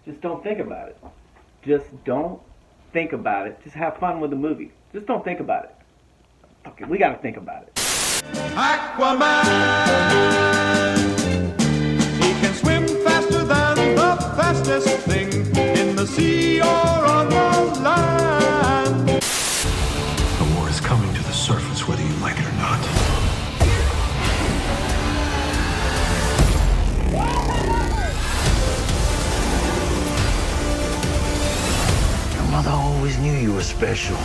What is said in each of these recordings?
Just don't think about it. Just don't think about it. Just have fun with the movie. Just don't think about it. Okay, we gotta think about it. Aquaman! He can swim faster than the fastest thing in the sea or on the land. The war is coming to the surface whether you like it or not. Your mother always knew you were special.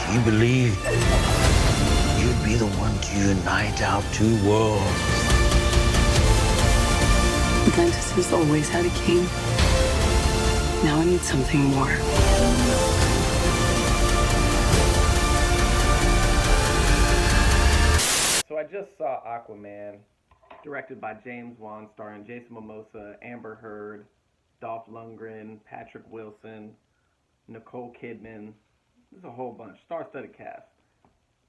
She believed you'd be the one to unite our two worlds. Atlantis has always had a king. Now I need something more. So I just saw Aquaman, directed by James Wan, starring Jason Momoa, Amber Heard, Dolph Lundgren, Patrick Wilson, Nicole Kidman. There's a whole bunch. Star-studded cast.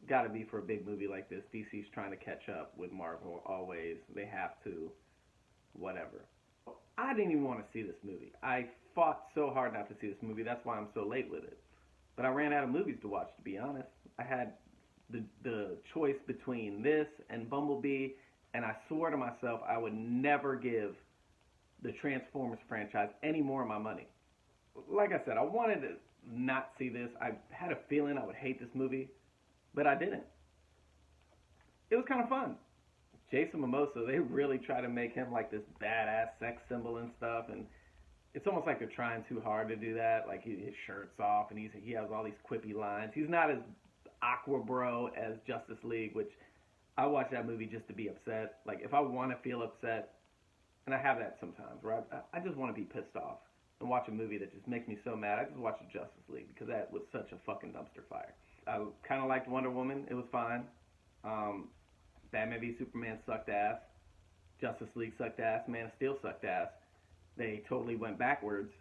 Gotta be for a big movie like this. DC's trying to catch up with Marvel always. They have to. Whatever. I didn't even want to see this movie. I fought so hard not to see this movie. That's why I'm so late with it. But I ran out of movies to watch, to be honest. I had the choice between this and Bumblebee, and I swore to myself I would never give the Transformers franchise any more of my money. Like I said, I wanted to not see this. I had a feeling I would hate this movie, but I didn't. It was kind of fun. Jason Momoa, they really try to make him like this badass sex symbol and stuff, and it's almost like they're trying too hard to do that. Like his shirt's off, and he has all these quippy lines. He's not as aqua bro as Justice League, which I watch that movie just to be upset. Like if I want to feel upset, and I have that sometimes, where I just want to be pissed off and watch a movie that just makes me so mad. I just watched the Justice League because that was such a fucking dumpster fire. I kind of liked Wonder Woman. It was fine. Batman v Superman sucked ass. Justice League sucked ass. Man of Steel sucked ass. They totally went backwards.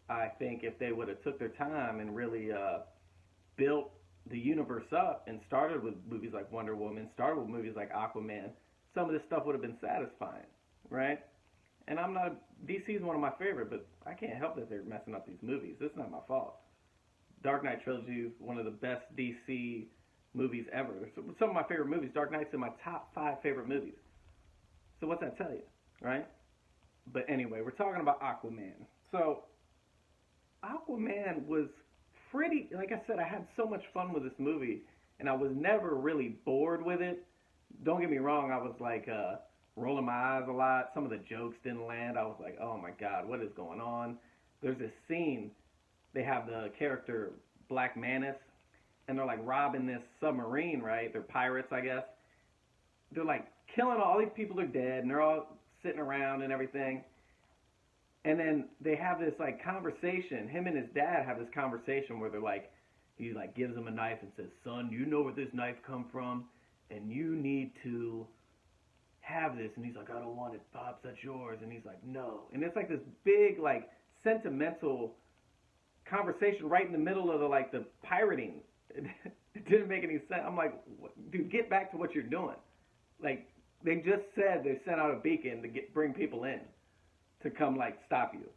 I think if they would have took their time and really built the universe up and started with movies like Wonder Woman, started with movies like Aquaman, some of this stuff would have been satisfying, right? And DC is one of my favorite, but I can't help that they're messing up these movies. It's not my fault. Dark Knight trilogy is one of the best DC movies ever. Some of my favorite movies. Dark Knight's in my top 5 favorite movies. So what's that tell you, right? But anyway, we're talking about Aquaman. So Aquaman was pretty, like I said, I had so much fun with this movie, and I was never really bored with it. Don't get me wrong, I was like rolling my eyes a lot. Some of the jokes didn't land. I was like, oh my God, what is going on? There's this scene, they have the character Black Manus, and they're like robbing this submarine, right? They're pirates, I guess. They're like killing all these people are dead, and they're all sitting around and everything. And then they have this like conversation. Him and his dad have this conversation where they're like, he like gives him a knife and says, son, you know where this knife come from, and you need to have this. And he's like, I don't want it, Pops, that's yours. And he's like, no. And it's like this big like sentimental conversation right in the middle of the pirating. It didn't make any sense. I'm like, dude, get back to what you're doing. Like, they just said they sent out a beacon to bring people in to come like stop you.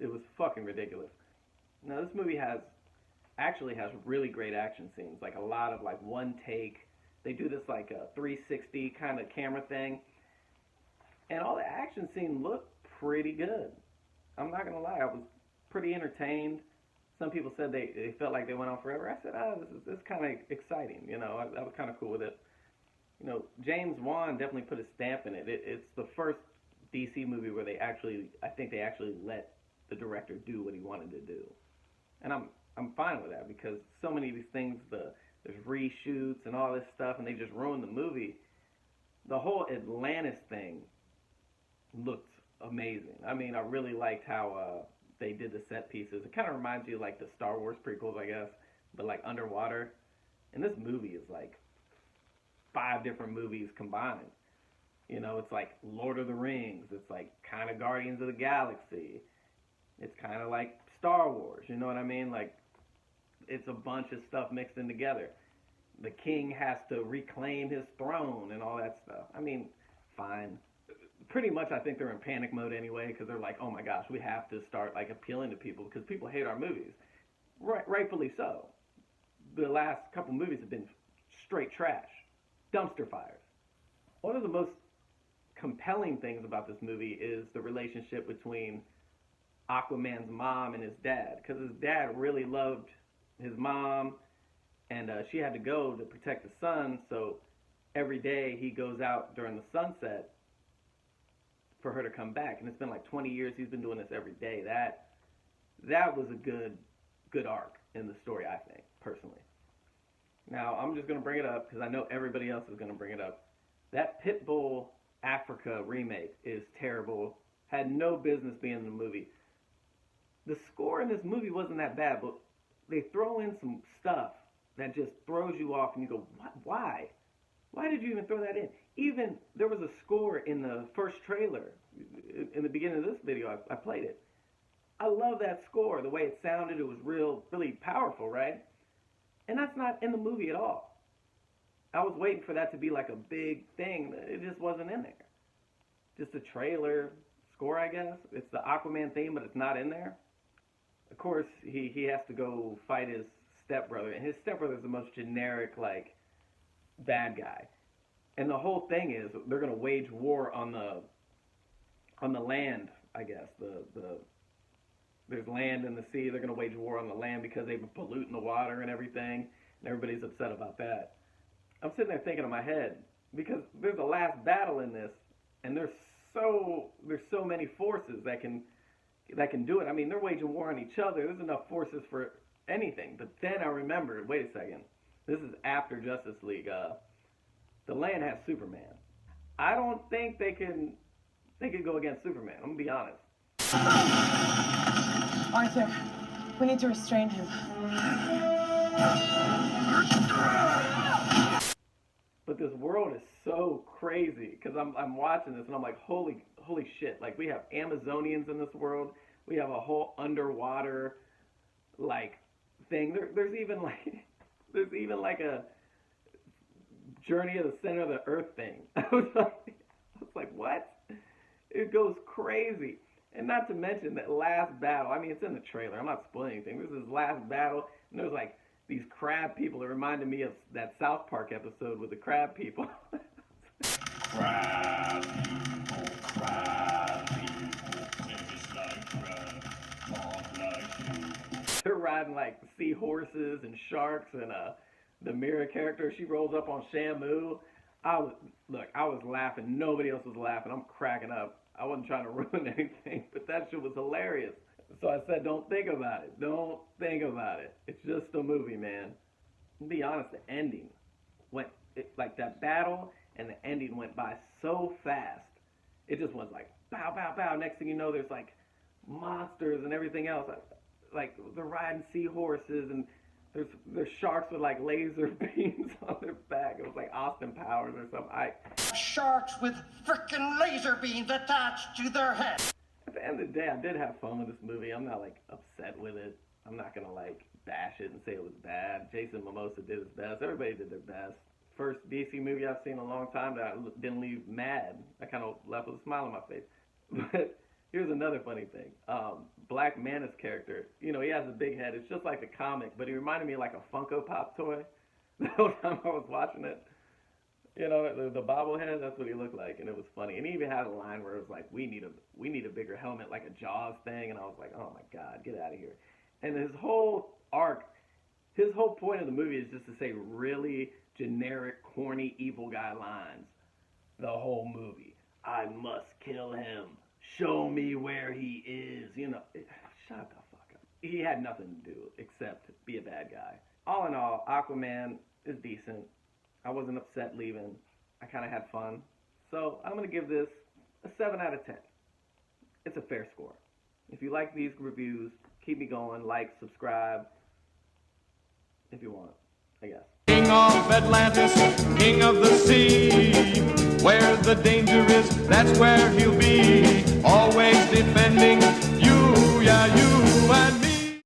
It was fucking ridiculous. Now this movie actually has really great action scenes, like a lot of like one take. They do this like a 360 kind of camera thing, and all the action scenes look pretty good. I'm not gonna lie, I was pretty entertained. Some people said they felt like they went on forever. I said, this is kind of exciting. You know, I was kind of cool with it. You know, James Wan definitely put a stamp in it. It's the first DC movie where I think they actually let the director do what he wanted to do. And I'm fine with that, because so many of these things, there's reshoots and all this stuff, and they just ruined the movie. The whole Atlantis thing looked amazing. I mean, I really liked how they did the set pieces. It kind of reminds you of like the Star Wars prequels, I guess, but like underwater. And this movie is like 5 different movies combined. You know, it's like Lord of the Rings. It's like kind of Guardians of the Galaxy. It's kind of like Star Wars. You know what I mean? Like, it's a bunch of stuff mixed in together. The king has to reclaim his throne and all that stuff. I mean, fine. pretty much I think they're in panic mode anyway, because they're like, oh my gosh, we have to start like appealing to people because people hate our movies. Rightfully so. The last couple movies have been straight trash, dumpster fires. One of the most compelling things about this movie is the relationship between Aquaman's mom and his dad, because his dad really loved his mom, and she had to go to protect the son, so every day he goes out during the sunset for her to come back, and it's been like 20 years he's been doing this every day. That was a good arc in the story, I think, personally. Now, I'm just going to bring it up because I know everybody else is going to bring it up. That Pitbull Africa remake is terrible. Had no business being in the movie. The score in this movie wasn't that bad, but they throw in some stuff that just throws you off and you go, what? Why? Why did you even throw that in? Even, there was a score in the first trailer. In the beginning of this video, I played it. I love that score, the way it sounded. It was really powerful, right? And that's not in the movie at all. I was waiting for that to be like a big thing. It just wasn't in there. Just a trailer score, I guess. It's the Aquaman theme, but it's not in there. Of course, he has to go fight his stepbrother, and his stepbrother is the most generic, like, bad guy. And the whole thing is they're going to wage war on the land, I guess. There's land in the sea. They're going to wage war on the land because they've been polluting the water and everything, and everybody's upset about that. I'm sitting there thinking in my head, because there's a last battle in this, and there's so many forces that can do it. I mean, they're waging war on each other. There's enough forces for anything. But then I remembered, wait a second, this is after Justice League. The land has Superman. I don't think they can go against Superman. I'm gonna be honest. Arthur, we need to restrain him. But this world is so crazy because I'm watching this and I'm like, holy shit! Like, we have Amazonians in this world. We have a whole underwater like thing. There's even like a Journey of the Center of the Earth thing. I was like, what? It goes crazy. And not to mention that last battle. I mean, it's in the trailer. I'm not spoiling anything. This is his last battle, and there's like these crab people. It reminded me of that South Park episode with the crab people. Crab people, just like crab, talk like you. They're riding like seahorses and sharks, and the Mira character, she rolls up on Shamu. I was laughing. Nobody else was laughing. I'm cracking up. I wasn't trying to ruin anything, but that shit was hilarious. So I said, don't think about it. Don't think about it. It's just a movie, man. To be honest, the ending like that battle and the ending went by so fast. It just was like, bow, bow, bow. Next thing you know, there's like monsters and everything else. Like, they're riding seahorses, and there's sharks with like laser beams on their back. It was like Austin Powers or something. Sharks with frickin' laser beams attached to their head. At the end of the day, I did have fun with this movie. I'm not like upset with it. I'm not gonna like bash it and say it was bad. Jason Momoa did his best. Everybody did their best. First DC movie I've seen in a long time that I didn't leave mad. I kind of left with a smile on my face. But here's another funny thing. Black Mana's character, he has a big head. It's just like the comic, but he reminded me of like a Funko Pop toy. The whole time I was watching it, the bobblehead, that's what he looked like, and it was funny. And he even had a line where it was like, we need a bigger helmet, like a Jaws thing, and I was like, oh my God, get out of here. And his whole arc, his whole point of the movie is just to say really generic, corny, evil guy lines. The whole movie. I must kill him. Show me where he is. Shut the fuck up. He had nothing to do except be a bad guy. All in all, Aquaman is decent. I wasn't upset leaving. I kind of had fun. So I'm going to give this a 7 out of 10. It's a fair score. If you like these reviews, keep me going. Like, subscribe, if you want, I guess. King of Atlantis, king of the sea. Where the danger is, that's where he'll be. Always defending